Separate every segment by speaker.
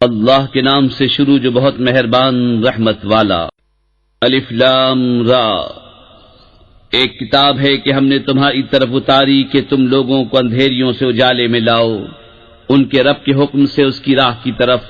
Speaker 1: اللہ کے نام سے شروع جو بہت مہربان رحمت والا۔ الف لام را، ایک کتاب ہے کہ ہم نے تمہاری طرف اتاری کہ تم لوگوں کو اندھیریوں سے اجالے میں لاؤ ان کے رب کے حکم سے اس کی راہ کی طرف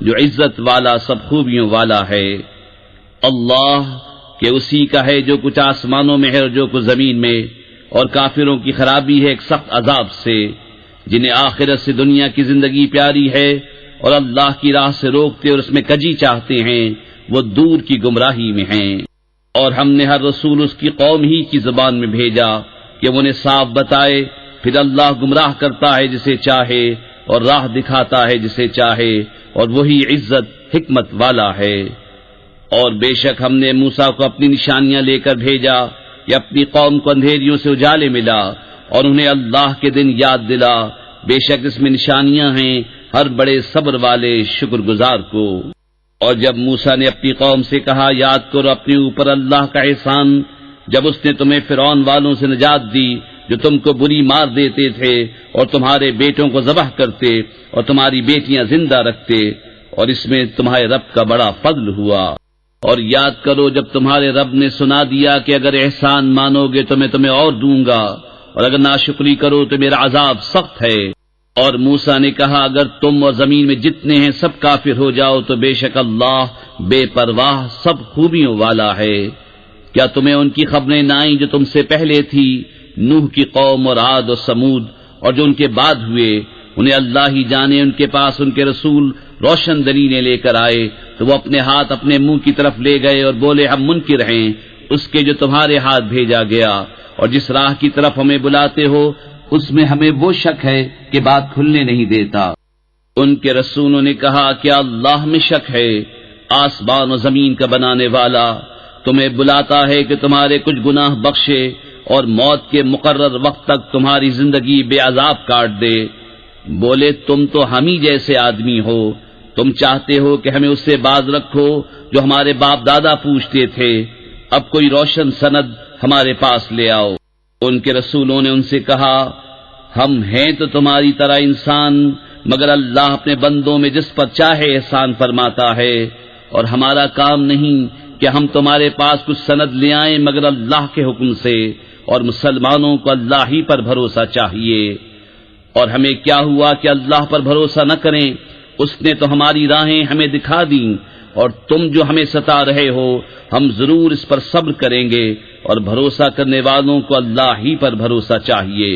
Speaker 1: جو عزت والا سب خوبیوں والا ہے۔ اللہ کہ اسی کا ہے جو کچھ آسمانوں میں ہے اور جو کچھ زمین میں، اور کافروں کی خرابی ہے ایک سخت عذاب سے، جنہیں آخرت سے دنیا کی زندگی پیاری ہے اور اللہ کی راہ سے روکتے اور اس میں کجی چاہتے ہیں، وہ دور کی گمراہی میں ہیں۔ اور ہم نے ہر رسول اس کی قوم ہی کی زبان میں بھیجا کہ وہ انہیں صاف بتائے، پھر اللہ گمراہ کرتا ہے جسے چاہے اور راہ دکھاتا ہے جسے چاہے، اور وہی عزت حکمت والا ہے۔ اور بے شک ہم نے موسیٰ کو اپنی نشانیاں لے کر بھیجا کہ اپنی قوم کو اندھیریوں سے اجالے ملا اور انہیں اللہ کے دن یاد دلا، بے شک اس میں نشانیاں ہیں ہر بڑے صبر والے شکر گزار کو۔ اور جب موسیٰ نے اپنی قوم سے کہا یاد کرو اپنے اوپر اللہ کا احسان جب اس نے تمہیں فرعون والوں سے نجات دی جو تم کو بری مار دیتے تھے اور تمہارے بیٹوں کو ذبح کرتے اور تمہاری بیٹیاں زندہ رکھتے، اور اس میں تمہارے رب کا بڑا فضل ہوا۔ اور یاد کرو جب تمہارے رب نے سنا دیا کہ اگر احسان مانو گے تو میں تمہیں اور دوں گا، اور اگر ناشکری کرو تو میرا عذاب سخت ہے۔ اور موسیٰ نے کہا اگر تم اور زمین میں جتنے ہیں سب کافر ہو جاؤ تو بے شک اللہ بے پرواہ سب خوبیوں والا ہے۔ کیا تمہیں ان کی خبریں نہ آئیں جو تم سے پہلے تھی، نوح کی قوم اور عاد اور سمود، اور جو ان کے بعد ہوئے؟ انہیں اللہ ہی جانے، ان کے پاس ان کے رسول روشن دلیلیں لے کر آئے تو وہ اپنے ہاتھ اپنے منہ کی طرف لے گئے اور بولے ہم منکر ہیں اس کے جو تمہارے ہاتھ بھیجا گیا، اور جس راہ کی طرف ہمیں بلاتے ہو اس میں ہمیں وہ شک ہے کہ بات کھلنے نہیں دیتا۔ ان کے رسولوں نے کہا کیا اللہ میں شک ہے؟ آسمان و زمین کا بنانے والا تمہیں بلاتا ہے کہ تمہارے کچھ گناہ بخشے اور موت کے مقرر وقت تک تمہاری زندگی بے عذاب کاٹ دے۔ بولے تم تو ہم ہی جیسے آدمی ہو، تم چاہتے ہو کہ ہمیں اس سے باز رکھو جو ہمارے باپ دادا پوچھتے تھے، اب کوئی روشن سند ہمارے پاس لے آؤ۔ ان کے رسولوں نے ان سے کہا ہم ہیں تو تمہاری طرح انسان، مگر اللہ اپنے بندوں میں جس پر چاہے احسان فرماتا ہے، اور ہمارا کام نہیں کہ ہم تمہارے پاس کچھ سند لے آئیں مگر اللہ کے حکم سے، اور مسلمانوں کو اللہ ہی پر بھروسہ چاہیے۔ اور ہمیں کیا ہوا کہ اللہ پر بھروسہ نہ کریں؟ اس نے تو ہماری راہیں ہمیں دکھا دیں، اور تم جو ہمیں ستا رہے ہو ہم ضرور اس پر صبر کریں گے، اور بھروسہ کرنے والوں کو اللہ ہی پر بھروسہ چاہیے۔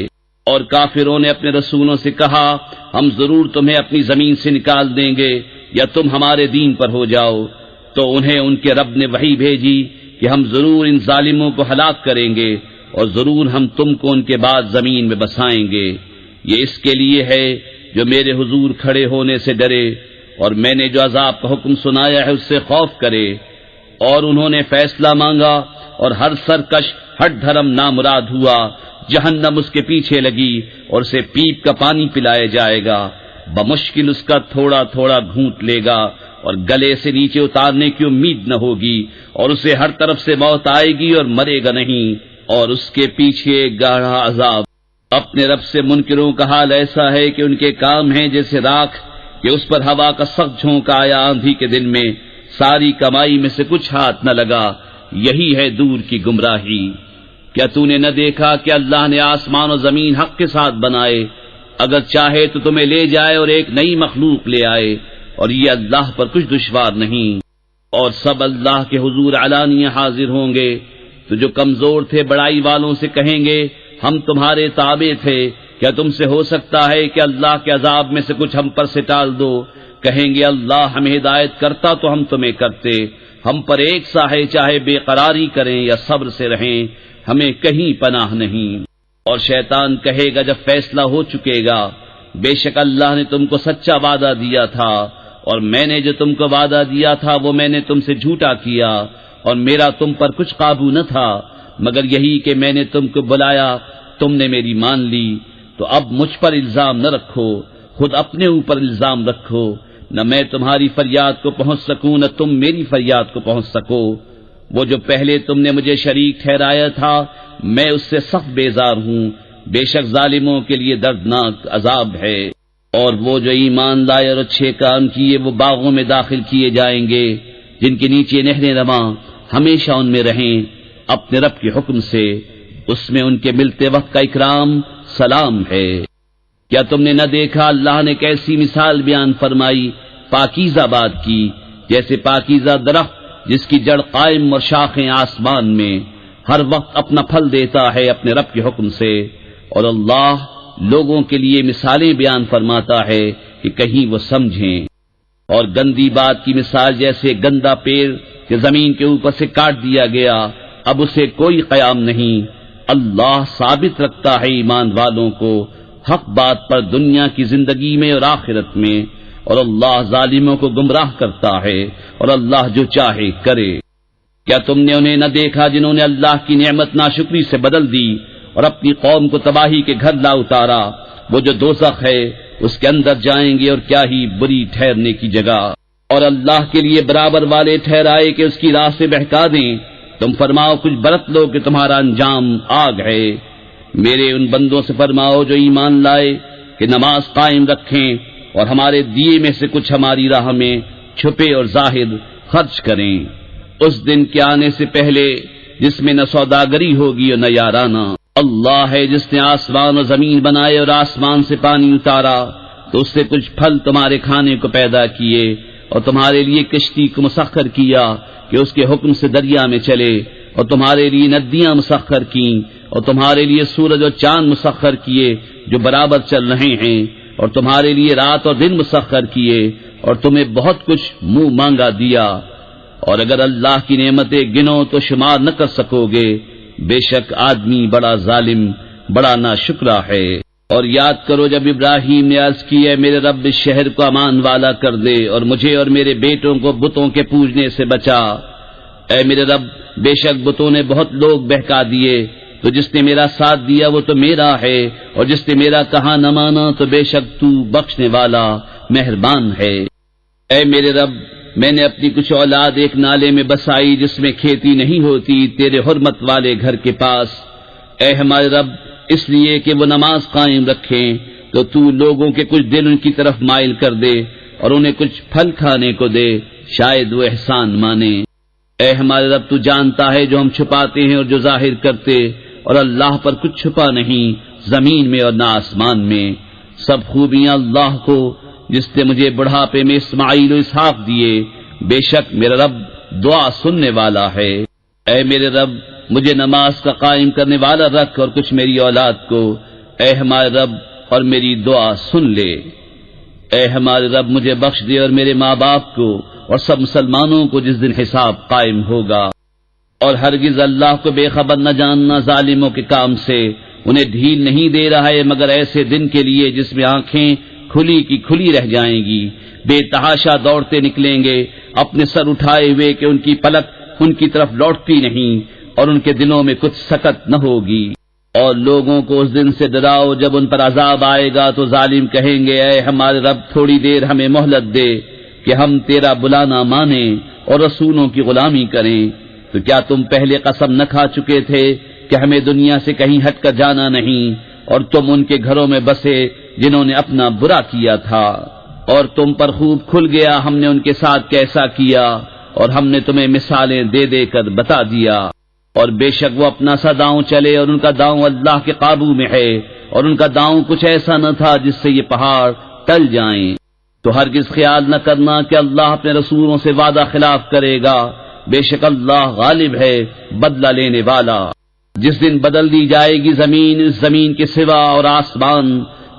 Speaker 1: اور کافروں نے اپنے رسولوں سے کہا ہم ضرور تمہیں اپنی زمین سے نکال دیں گے یا تم ہمارے دین پر ہو جاؤ، تو انہیں ان کے رب نے وحی بھیجی کہ ہم ضرور ان ظالموں کو ہلاک کریں گے، اور ضرور ہم تم کو ان کے بعد زمین میں بسائیں گے۔ یہ اس کے لیے ہے جو میرے حضور کھڑے ہونے سے ڈرے، اور میں نے جو عذاب کا حکم سنایا ہے اس سے خوف کرے۔ اور انہوں نے فیصلہ مانگا اور ہر سرکش ہٹ دھرم نامراد ہوا، جہنم اس کے پیچھے لگی اور اسے پیپ کا پانی پلایا جائے گا، بمشکل اس کا تھوڑا تھوڑا گھونٹ لے گا اور گلے سے نیچے اتارنے کی امید نہ ہوگی، اور اسے ہر طرف سے موت آئے گی اور مرے گا نہیں، اور اس کے پیچھے گاڑھا عذاب۔ اپنے رب سے منکروں کا حال ایسا ہے کہ ان کے کام ہیں جیسے راکھ کہ اس پر ہوا کا سخت جھونکا آیا آندھی کے دن میں، ساری کمائی میں سے کچھ ہاتھ نہ لگا، یہی ہے دور کی گمراہی۔ کیا تو نے نہ دیکھا کہ اللہ نے آسمان و زمین حق کے ساتھ بنائے؟ اگر چاہے تو تمہیں لے جائے اور ایک نئی مخلوق لے آئے، اور یہ اللہ پر کچھ دشوار نہیں۔ اور سب اللہ کے حضور علانیہ حاضر ہوں گے، تو جو کمزور تھے بڑائی والوں سے کہیں گے ہم تمہارے تابع تھے، کیا تم سے ہو سکتا ہے کہ اللہ کے عذاب میں سے کچھ ہم پر سے ٹال دو؟ کہیں گے اللہ ہمیں ہدایت کرتا تو ہم تمہیں کرتے، ہم پر ایک سا ہے چاہے بے قراری کریں یا صبر سے رہیں، ہمیں کہیں پناہ نہیں۔ اور شیطان کہے گا جب فیصلہ ہو چکے گا بے شک اللہ نے تم کو سچا وعدہ دیا تھا، اور میں نے جو تم کو وعدہ دیا تھا وہ میں نے تم سے جھوٹا کیا، اور میرا تم پر کچھ قابو نہ تھا مگر یہی کہ میں نے تم کو بلایا، تم نے میری مان لی، تو اب مجھ پر الزام نہ رکھو، خود اپنے اوپر الزام رکھو، نہ میں تمہاری فریاد کو پہنچ سکوں نہ تم میری فریاد کو پہنچ سکو۔ وہ جو پہلے تم نے مجھے شریک ٹھہرایا تھا میں اس سے سخت بیزار ہوں، بے شک ظالموں کے لیے دردناک عذاب ہے۔ اور وہ جو ایمان لائے اور اچھے کام کیے وہ باغوں میں داخل کیے جائیں گے جن کے نیچے نہریں رواں، ہمیشہ ان میں رہیں اپنے رب کے حکم سے، اس میں ان کے ملتے وقت کا اکرام سلام ہے۔ کیا تم نے نہ دیکھا اللہ نے کیسی مثال بیان فرمائی پاکیزہ بات کی، جیسے پاکیزہ درخت جس کی جڑ قائم اور شاخیں آسمان میں، ہر وقت اپنا پھل دیتا ہے اپنے رب کے حکم سے، اور اللہ لوگوں کے لیے مثالیں بیان فرماتا ہے کہ کہیں وہ سمجھیں۔ اور گندی بات کی مثال جیسے گندا پیڑ کہ زمین کے اوپر سے کاٹ دیا گیا، اب اسے کوئی قیام نہیں۔ اللہ ثابت رکھتا ہے ایمان والوں کو حق بات پر دنیا کی زندگی میں اور آخرت میں، اور اللہ ظالموں کو گمراہ کرتا ہے، اور اللہ جو چاہے کرے۔ کیا تم نے انہیں نہ دیکھا جنہوں نے اللہ کی نعمت ناشکری سے بدل دی اور اپنی قوم کو تباہی کے گھر لا اتارا؟ وہ جو دوزخ ہے اس کے اندر جائیں گے، اور کیا ہی بری ٹھہرنے کی جگہ۔ اور اللہ کے لیے برابر والے ٹھہرائے کہ اس کی راہ سے بہکا دیں، تم فرماؤ کچھ برت لو کہ تمہارا انجام آگ ہے۔ میرے ان بندوں سے فرماؤ جو ایمان لائے کہ نماز قائم رکھیں اور ہمارے دیے میں سے کچھ ہماری راہ میں چھپے اور ظاہر خرچ کریں، اس دن کے آنے سے پہلے جس میں نہ سوداگری ہوگی اور نہ یارانہ۔ اللہ ہے جس نے آسمان اور زمین بنائے اور آسمان سے پانی اتارا تو اس سے کچھ پھل تمہارے کھانے کو پیدا کیے، اور تمہارے لیے کشتی کو مسخر کیا کہ اس کے حکم سے دریا میں چلے، اور تمہارے لیے ندیاں مسخر کیں، اور تمہارے لیے سورج اور چاند مسخر کیے جو برابر چل رہے ہیں، اور تمہارے لیے رات اور دن مسخر کیے، اور تمہیں بہت کچھ منہ مانگا دیا۔ اور اگر اللہ کی نعمتیں گنو تو شمار نہ کر سکو گے، بے شک آدمی بڑا ظالم، بڑا ناشکرا ہے۔ اور یاد کرو جب ابراہیم نے عرض کی ہے میرے رب اس شہر کو امان والا کر دے اور مجھے اور میرے بیٹوں کو بتوں کے پوجنے سے بچا۔ اے میرے رب بے شک بتوں نے بہت لوگ بہکا دیے، تو جس نے میرا ساتھ دیا وہ تو میرا ہے، اور جس نے میرا کہا نہ مانا تو بے شک تو بخشنے والا مہربان ہے۔ اے میرے رب میں نے اپنی کچھ اولاد ایک نالے میں بسائی جس میں کھیتی نہیں ہوتی تیرے حرمت والے گھر کے پاس۔ اے ہمارے رب اس لیے کہ وہ نماز قائم رکھیں تو تو لوگوں کے کچھ دل ان کی طرف مائل کر دے اور انہیں کچھ پھل کھانے کو دے، شاید وہ احسان مانے۔ اے ہمارے رب تو جانتا ہے جو ہم چھپاتے ہیں اور جو ظاہر کرتے، اور اللہ پر کچھ چھپا نہیں زمین میں اور نہ آسمان میں۔ سب خوبیاں اللہ کو جس نے مجھے بڑھاپے میں اسماعیل و اسحاق دیے، بے شک میرا رب دعا سننے والا ہے۔ اے میرے رب مجھے نماز کا قائم کرنے والا رکھ اور کچھ میری اولاد کو، اے ہمارے رب اور میری دعا سن لے۔ اے ہمارے رب مجھے بخش دے اور میرے ماں باپ کو اور سب مسلمانوں کو جس دن حساب قائم ہوگا۔ اور ہرگز اللہ کو بے خبر نہ جاننا ظالموں کے کام سے، انہیں ڈھیل نہیں دے رہا ہے مگر ایسے دن کے لیے جس میں آنکھیں کھلی کی کھلی رہ جائیں گی، بے تحاشا دوڑتے نکلیں گے اپنے سر اٹھائے ہوئے کہ ان کی پلک ان کی طرف لوٹتی نہیں اور ان کے دلوں میں کچھ سکت نہ ہوگی۔ اور لوگوں کو اس دن سے ڈراؤ جب ان پر عذاب آئے گا تو ظالم کہیں گے اے ہمارے رب تھوڑی دیر ہمیں مہلت دے کہ ہم تیرا بلانا مانیں اور رسولوں کی غلامی کریں۔ تو کیا تم پہلے قسم نہ کھا چکے تھے کہ ہمیں دنیا سے کہیں ہٹ کر جانا نہیں، اور تم ان کے گھروں میں بسے جنہوں نے اپنا برا کیا تھا، اور تم پر خوب کھل گیا ہم نے ان کے ساتھ کیسا کیا، اور ہم نے تمہیں مثالیں دے دے کر بتا دیا۔ اور بے شک وہ اپنا سا داؤں چلے اور ان کا داؤں اللہ کے قابو میں ہے، اور ان کا داؤں کچھ ایسا نہ تھا جس سے یہ پہاڑ ٹل جائیں۔ تو ہرگز خیال نہ کرنا کہ اللہ اپنے رسولوں سے وعدہ خلاف کرے گا، بے شک اللہ غالب ہے بدلہ لینے والا۔ جس دن بدل دی جائے گی زمین اس زمین کے سوا اور آسمان،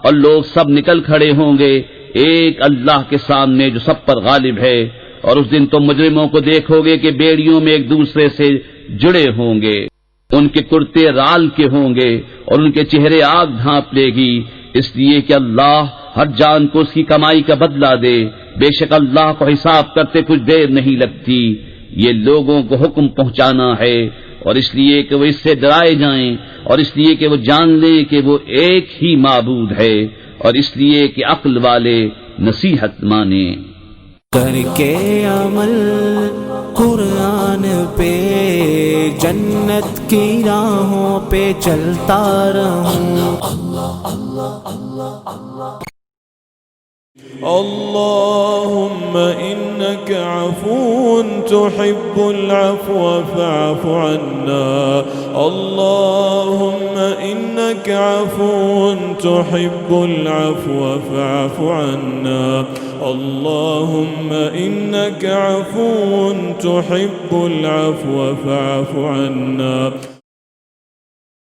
Speaker 1: اور لوگ سب نکل کھڑے ہوں گے ایک اللہ کے سامنے جو سب پر غالب ہے، اور اس دن تم مجرموں کو دیکھو گے کہ بیڑیوں میں ایک دوسرے سے جڑے ہوں گے، ان کے کرتے رال کے ہوں گے اور ان کے چہرے آگ ڈھانپ لے گی، اس لیے کہ اللہ ہر جان کو اس کی کمائی کا بدلہ دے، بے شک اللہ کو حساب کرتے کچھ دیر نہیں لگتی۔ یہ لوگوں کو حکم پہنچانا ہے، اور اس لیے کہ وہ اس سے ڈرائے جائیں، اور اس لیے کہ وہ جان لیں کہ وہ ایک ہی معبود ہے، اور اس لیے کہ عقل والے نصیحت مانیں۔
Speaker 2: کر کے عمل قرآن پہ جنت کی راہوں پہ چلتا رہوں۔
Speaker 3: اللهم إنك عفو تحب العفو فاعف عنا. اللهم إنك عفو تحب العفو فاعف عنا. اللهم إنك عفو تحب العفو فاعف عنا.